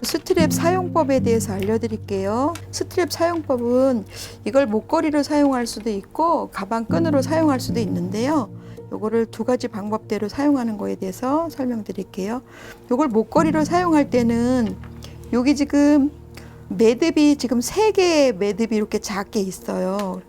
스트랩 사용법에 대해서 알려드릴게요. 스트랩 사용법은 이걸 목걸이로 사용할 수도 있고 가방 끈으로 사용할 수도 있는데요. 요거를 두 가지 방법대로 사용하는 거에 대해서 설명드릴게요. 요걸 목걸이로 사용할 때는 여기 지금 매듭이 지금 3개의 매듭이 이렇게 작게 있어요.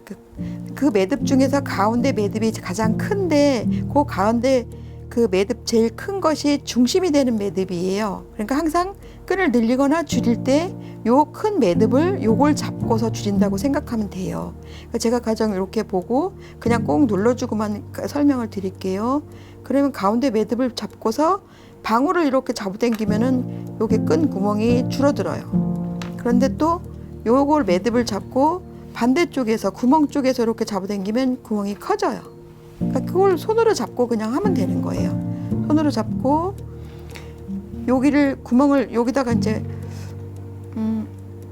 그 매듭 중에서 가운데 매듭이 가장 큰데 그 가운데 그 매듭 제일 큰 것이 중심이 되는 매듭이에요. 그러니까 항상 끈을 늘리거나 줄일 때 요 큰 매듭을 요걸 잡고서 줄인다고 생각하면 돼요. 그러니까 제가 가장 이렇게 보고 그냥 꼭 눌러주고만 설명을 드릴게요. 그러면 가운데 매듭을 잡고서 방울을 이렇게 잡아당기면은 요게 끈 구멍이 줄어들어요. 그런데 또 요걸 매듭을 잡고 반대쪽에서 구멍 쪽에서 이렇게 잡아당기면 구멍이 커져요. 그러니까 그걸 손으로 잡고 그냥 하면 되는 거예요. 손으로 잡고 여기를 구멍을 여기다가 이제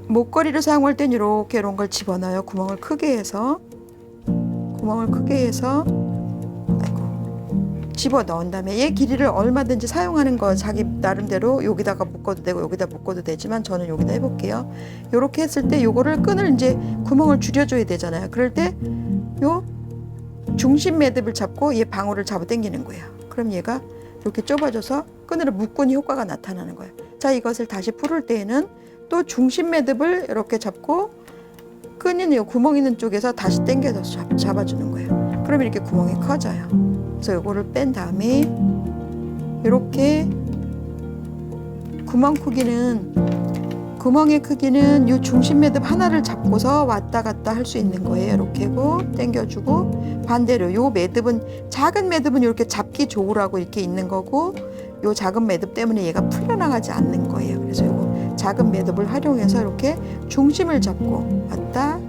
목걸이를 사용할 땐 이렇게 이런 걸 집어넣어요. 구멍을 크게 해서 집어 넣은 다음에 얘 길이를 얼마든지 사용하는 거 자기 나름대로 여기다가 묶어도 되고 여기다 묶어도 되지만 저는 여기다 해볼게요. 이렇게 했을 때 요거를 끈을 이제 구멍을 줄여줘야 되잖아요. 그럴 때 요 중심 매듭을 잡고 얘 방울을 잡아 당기는 거예요. 그럼 얘가 이렇게 좁아져서 끈으로 묶은 효과가 나타나는 거예요. 자, 이것을 다시 풀을 때에는 또 중심 매듭을 이렇게 잡고 끈 있는 요 구멍 있는 쪽에서 다시 당겨서 잡아주는 거예요. 그럼 이렇게 구멍이 커져요. 그래서 요거를 뺀 다음에 이렇게 구멍의 크기는 이 중심 매듭 하나를 잡고서 왔다 갔다 할 수 있는 거예요. 이렇게 하고 당겨주고 반대로 요 매듭은 작은 매듭은 이렇게 잡기 좋으라고 이렇게 있는 거고 요 작은 매듭 때문에 얘가 풀려나가지 않는 거예요. 그래서 요거 작은 매듭을 활용해서 이렇게 중심을 잡고 왔다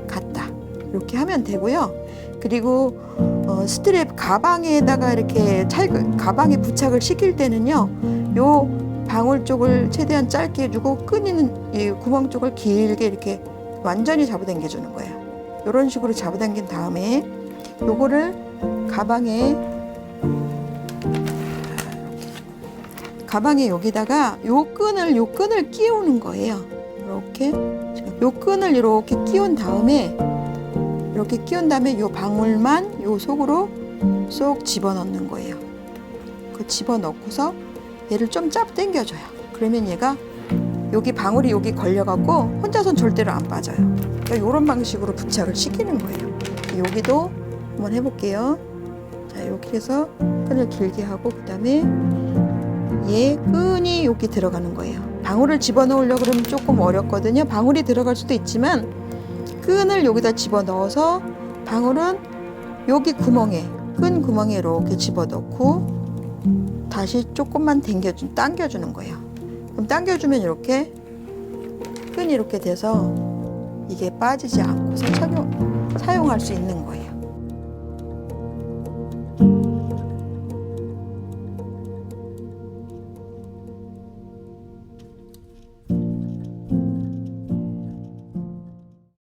갔다 이렇게 하면 되고요. 그리고 스트랩 가방에다가 이렇게 가방에 부착을 시킬 때는요. 요 방울 쪽을 최대한 짧게 해주고 끈 있는 이 구멍 쪽을 길게 이렇게 완전히 잡아당겨 주는 거예요. 이런 식으로 잡아당긴 다음에 요거를 가방에 여기다가 요 끈을 끼우는 거예요. 이렇게 요 끈을 이렇게 끼운 다음에 요 방울만 요 속으로 쏙 집어넣는 거예요. 그 집어넣고서 얘를 좀 짭 당겨줘요. 그러면 얘가 여기 방울이 여기 걸려갖고 혼자선 절대로 안 빠져요. 그러니까 이런 방식으로 부착을 시키는 거예요. 여기도 한번 해볼게요. 자, 이렇게 해서 끈을 길게 하고 그 다음에 얘 끈이 여기 들어가는 거예요. 방울을 집어넣으려고 그러면 조금 어렵거든요. 방울이 들어갈 수도 있지만 끈을 여기다 집어넣어서 방울은 여기 끈 구멍에 이렇게 집어넣고 다시 조금만 당겨주는 거예요. 그럼 당겨주면 이렇게 끈이 이렇게 돼서 이게 빠지지 않고서 사용할 수 있는